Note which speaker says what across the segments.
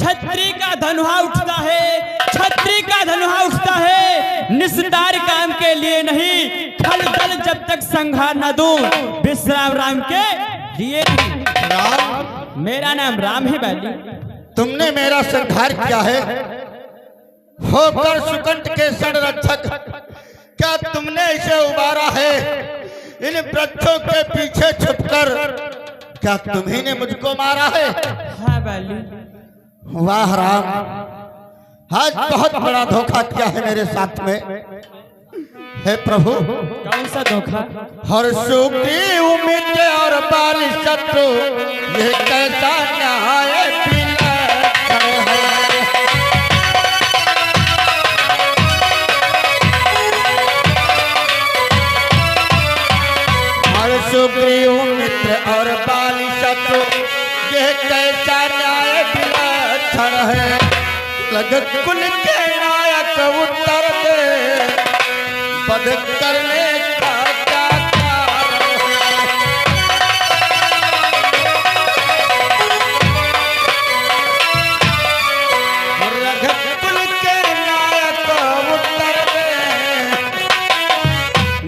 Speaker 1: छत्री का धनुहा उठता है, छत्री का धनुहा उठता है निस्तार काम के लिए नहीं, खल दल जब तक संहार न दूं विश्राम राम के लिए नहीं।
Speaker 2: राम,
Speaker 1: मेरा नाम राम है बैली।
Speaker 2: तुमने मेरा संहार किया है होकर सुकंठ के संरक्षक, क्या तुमने इसे उबारा है इन वृक्षों के पीछे छुपकर? क्या तुम्ही ने मुझको मारा है?
Speaker 1: हाँ बैली।
Speaker 2: वाह राम, आज बहुत बड़ा धोखा किया है मेरे साथ में। हे प्रभु,
Speaker 1: कौन सा धोखा?
Speaker 2: हर सुग्रीव मित्र और बाली शत्रु, ये कैसा न्याय विलक्षण है। हर सुग्रीव मित्र और बाली शत्रु, ये कैसा न्याय विलक्षण है। लगत कुल के नायक उत्तर दे, पद करने का क्या कारण है। रघुकुल के नायक उत्तर दे,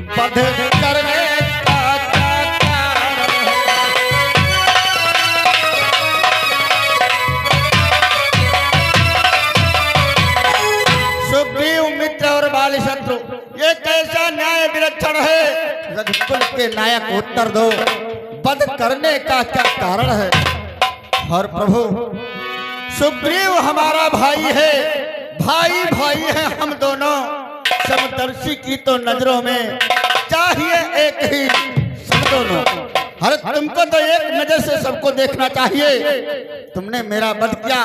Speaker 2: पद करने का क्या कारण है। सुग्रीव मित्र और बाली शत्रु, ये कैसा न्याय विलक्षण है। रघुकुल के नायक उत्तर दो, वध करने का क्या कारण है। और प्रभु, सुग्रीव हमारा भाई है, भाई भाई है हम दोनों। समदर्शी की तो नजरों में चाहिए एक ही सब दोनों। अरे तुमको तो एक नजर से सबको देखना चाहिए। तुमने मेरा वध किया,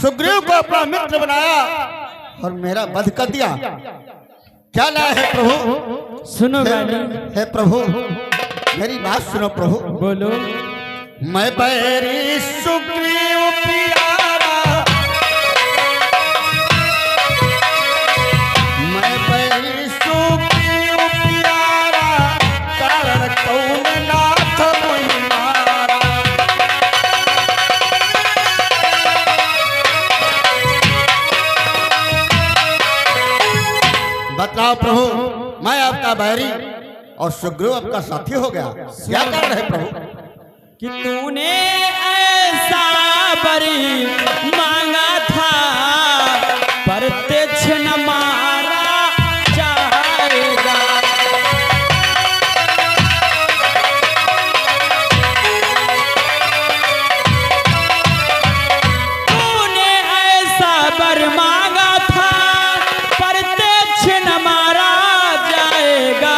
Speaker 2: सुग्रीव को अपना मित्र बनाया और मेरा वध कर दिया। क्या न्याय है प्रभु?
Speaker 1: सुनो बैली।
Speaker 2: हे प्रभु, मेरी बात सुनो प्रभु।
Speaker 1: बोलो।
Speaker 2: मैं बैरी सुग्रीव प्यारा, मैं बैरी सुग्रीव प्यारा, कारण कौन नाथ मुझ मारा। बताओ प्रभु, मैं आपका बैरी और सुग्रीव आपका साथी हो गया, क्या कारण है प्रभु?
Speaker 1: कि तूने ऐसा बरी मांगा था, प्रत्यक्ष न मारा जाएगा। तूने ऐसा बर मांगा था, प्रत्यक्ष न मारा जाएगा।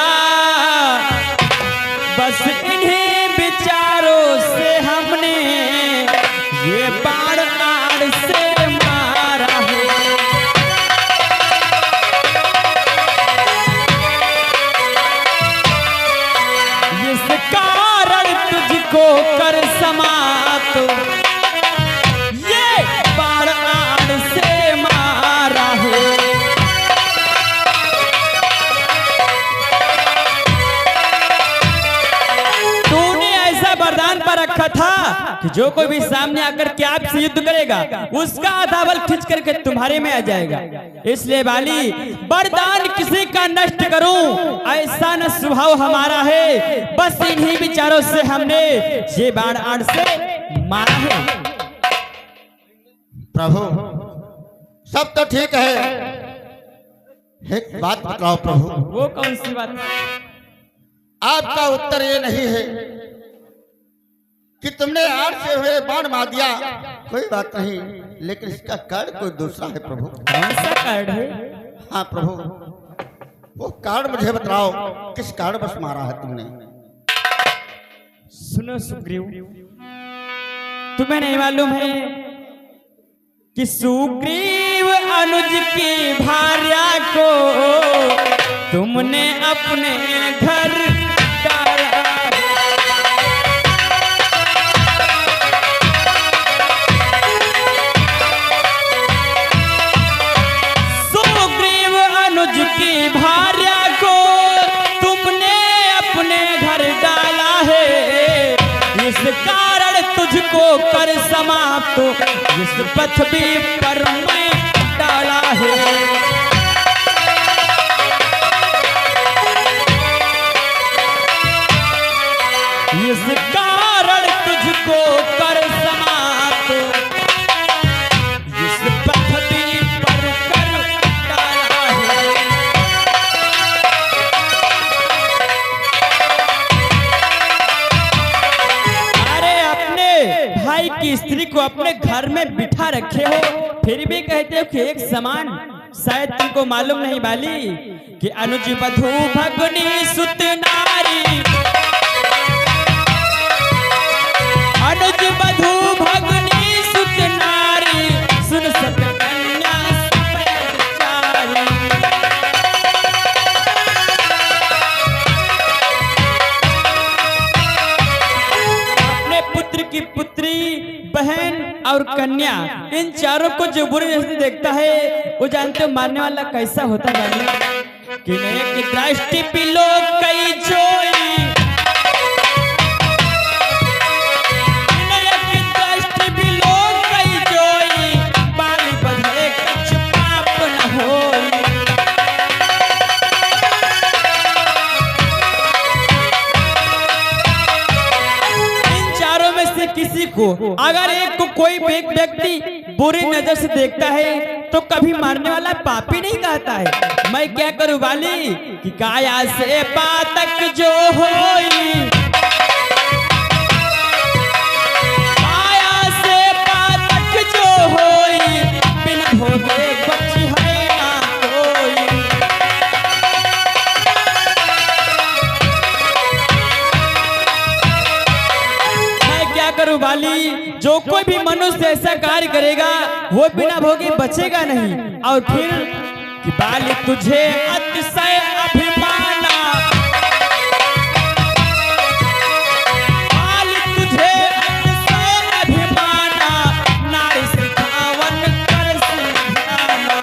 Speaker 1: बस इन्हीं विचारों से हमने ये बाण आड़ से मारा है। इस कारण तुझको कर समात, ये बाण आड़ से मारा है। वरदान पर रखा था कि जो कोई भी सामने आकर के आपसे युद्ध करेगा, उसका आधा बल खींच करके तुम्हारे में आ जाएगा। इसलिए बाली, वरदान किसी का नष्ट करूं ऐसा न स्वभाव हमारा है। बस इन्हीं विचारों से हमने ये बाण आड़ से मारा है।
Speaker 2: प्रभु, सब तो ठीक है, एक बात बताओ प्रभु।
Speaker 1: वो कौन सी बात?
Speaker 2: आपका उत्तर ये नहीं है कि तुमने आड़ से हुए बाण मार दिया, कोई बात नहीं, लेकिन इसका कारण कोई दूसरा है प्रभु।
Speaker 1: कौन सा कारण है?
Speaker 2: हाँ प्रभु, वो कारण मुझे बताओ, किस कारण बस मारा है तुमने?
Speaker 1: सुनो सुग्रीव, तुम्हें नहीं मालूम है कि सुग्रीव अनुज की भार्या को तुमने अपने घर डाला। सुग्रीव अनुज की भार्या को तुमने अपने घर डाला है, इस कारण तुझको कर समाप्त इस पृथ्वी पर मैं डाला है। इस कारण तुझको कर समाप्त इस पृथ्वी पर कर डाला है। अरे अपने भाई की स्त्री को अपने घर में बिठा रखे हो, फिर भी कहते हो कि एक समान। शायद तुमको मालूम नहीं बाली कि अनुज वधू भगनी सुत नारी, अनुज वधू भगनी सुत नारी, सुन सत कन्या सफेद चारी। अपने पुत्र की पुत्री, बहन और कन्या, इन चारों को जो बुरी नजर देखता है वो जानते हो मारने वाला कैसा होता है। कि एक दृष्टि पिलो कई जोई, किसी को अगर एक को कोई एक व्यक्ति बुरी नजर से देखता है तो कभी मारने वाला पापी नहीं कहता है। मैं क्या करूं वाली कि काया से पातक जो होई, काया से पातक जो होई, बिन भोगे बची है ना कोई। करूं वाली, जो कोई भी मनुष्य ऐसा कार्य करेगा वो बिना भोगे बचेगा नहीं। और फिर कि बाली तुझे अतिशय अभिमाना, बाली तुझे अतिशय अभिमाना, नारी सिखावन कर सिखाना।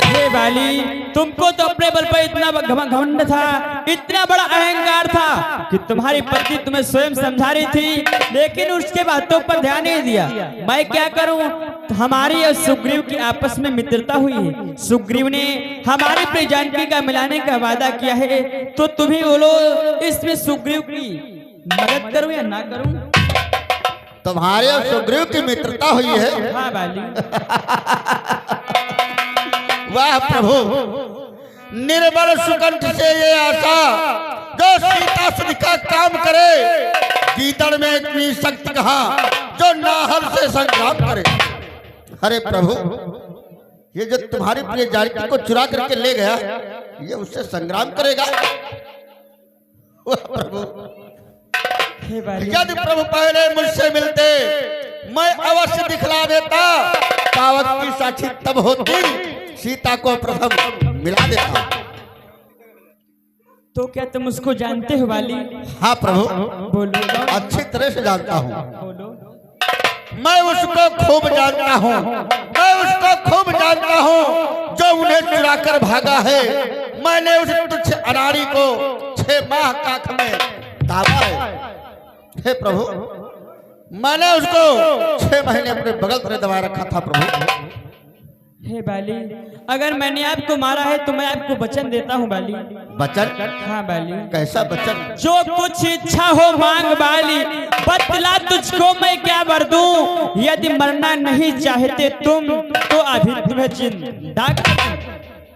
Speaker 1: हे बाली, तुमको तो अपने बल पर इतना घमंड था, इतना बड़ा अहंकार था कि तुम्हारी पत्नी तुम्हें स्वयं समझा रही थी, लेकिन उसके बातों पर ध्यान नहीं दिया। मैं क्या करूं, हमारी और सुग्रीव की आपस में मित्रता हुई है। सुग्रीव ने हमारी प्रिय जानकी का मिलाने का वादा किया है, तो तुम्हें बोलो इसमें सुग्रीव की मदद करूं या ना करूं?
Speaker 2: तुम्हारे और सुग्रीव की मित्रता हुई है?
Speaker 1: हाँ बाली।
Speaker 2: वाह प्रभु, निर्बल सुकंठ से ये आशा जो सीता सुध का काम करे, गीदड़ में इतनी शक्ति कहाँ जो नाहर से संग्राम करे। अरे प्रभु, ये जो तुम्हारी प्रिय जानकी को चुरा करके ले गया, ये उससे संग्राम करेगा? वाह प्रभु, यदि प्रभु पहले मुझसे मिलते मैं अवश्य दिखला देता, पावक की साक्षी तब होती, सीता को प्रथम मिला देता।
Speaker 1: तो क्या तुम उसको जानते हो वाली?
Speaker 2: हाँ प्रभु,
Speaker 1: बोलो।
Speaker 2: अच्छी तरह से जानता हूँ।
Speaker 1: बोलो।
Speaker 2: मैं उसको खूब जानता हूँ, मैं उसको खूब जानता हूँ जो उन्हें चुरा कर भागा है। मैंने उस तुच्छ अनाड़ी को 6 माह काख में दाबा है। हे प्रभु, मैंने उसको 6 महीने अपने बगल पर दबाए रखा था प्रभु।
Speaker 1: हे बाली, अगर मैंने आपको मारा है तो मैं आपको वचन देता हूँ बाली।
Speaker 2: वचन?
Speaker 1: हाँ बाली।
Speaker 2: कैसा वचन?
Speaker 1: जो कुछ इच्छा हो मांग बाली, बतला तुझको मैं क्या वर दूं। यदि मरना नहीं चाहते तुम तो अभी तुम्हें जिंदा कर दूं।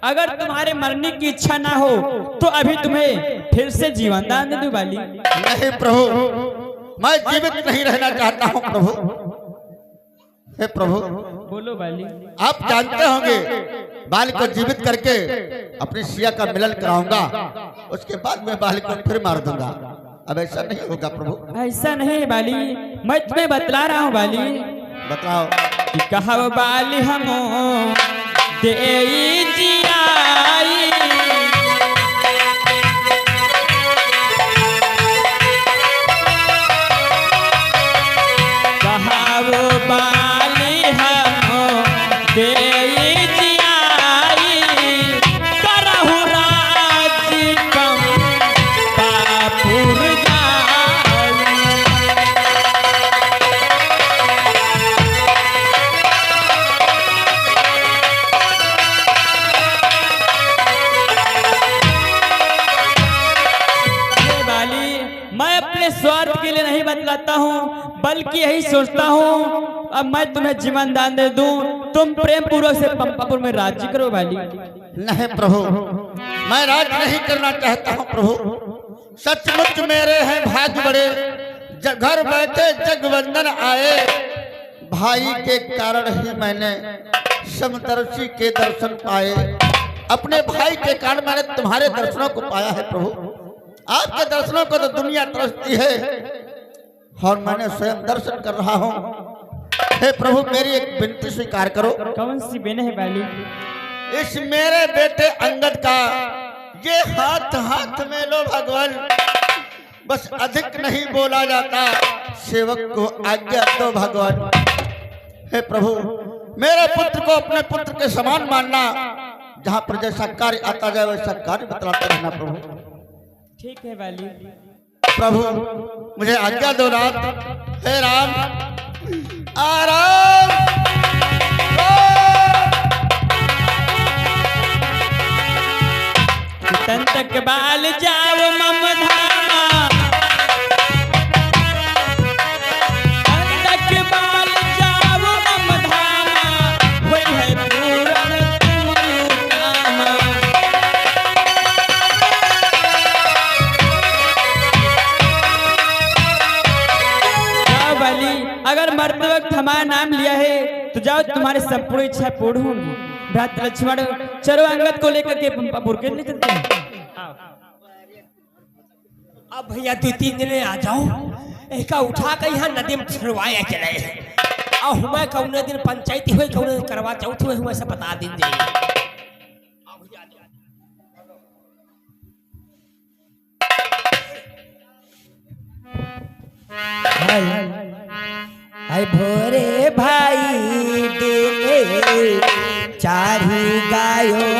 Speaker 1: अगर तुम्हारे मरने की इच्छा ना हो तो अभी तुम्हें फिर से जीवन दान दे दूं बाली।
Speaker 2: नहीं प्रभु, मैं जीवित नहीं रहना चाहता हूँ प्रभु। हे प्रभु,
Speaker 1: बोलो बाली।
Speaker 2: आप जानते होंगे बाल को जीवित करके अपनी सिया का मिलन कराऊंगा, उसके बाद मैं बाल को फिर मार दूंगा। अब ऐसा नहीं होगा प्रभु।
Speaker 1: ऐसा नहीं है बाली, मैं तुम्हें बतला रहा हूँ बाली।
Speaker 2: बताओ।
Speaker 1: कि कहा बाली हम दे जियाई, कहा बाली हम दे जियाई, करहु राज कम पाप अपने स्वार्थ के लिए नहीं बतलाता हूँ, बल्कि यही सोचता हूँ अब मैं तुम्हें जीवन दान दे दूं, तुम प्रेम पूर्वक से पंपापुर में राज्य करो वाली।
Speaker 2: नहीं प्रभु, मैं राज नहीं करना चाहता हूँ प्रभु। सचमुच मेरे हैं भाग्य बड़े, घर बैठे जगवंदन आए। भाई के कारण ही मैंने समदर्शी के दर्शन पाए। अपने भाई के कारण मैंने तुम्हारे दर्शनों को पाया है प्रभु। आपके दर्शनों को तो दुनिया तरसती है और मैंने स्वयं दर्शन कर रहा हूँ। हे प्रभु, मेरी एक विनती स्वीकार करो।
Speaker 1: कौन सी बेन है वाली?
Speaker 2: इस मेरे बेटे अंगद का ये हाथ हाथ में लो भगवान। बस अधिक नहीं बोला जाता, सेवक को आज्ञा दो भगवान। हे प्रभु, मेरे पुत्र को अपने पुत्र के समान मानना। जहाँ पर जैसा कार्य आता जाए वैसा कार्य बतलाते रहना प्रभु।
Speaker 1: ठीक है वाली।
Speaker 2: प्रभु मुझे आज्ञा दो रात। हे राम, आराम।
Speaker 1: तन तक बाल जाओ ममधामा, तन तक बाल जाओ ममधामा, वही है पूर्ण तुम कामा। जाओ वाली, अगर मरते वक्त हमारा नाम लिया है तो जाओ, तुम्हारी संपूर्ण इच्छा पूर्ण होंगी। भ्रात लक्ष्मण, चलो अंगद को लेकर के पंपापुर के लिए चलते हैं।
Speaker 3: अब भैया 2-3 दिन आ जाओ, एक उठा के यहाँ नदी में छुड़वाया चले और हमें कौन दिन पंचायती हुई, कौन दिन करवा चौथ हुए, हमें से बता दिन जाइए।
Speaker 4: आई भोरे भाई दिले चारी गायो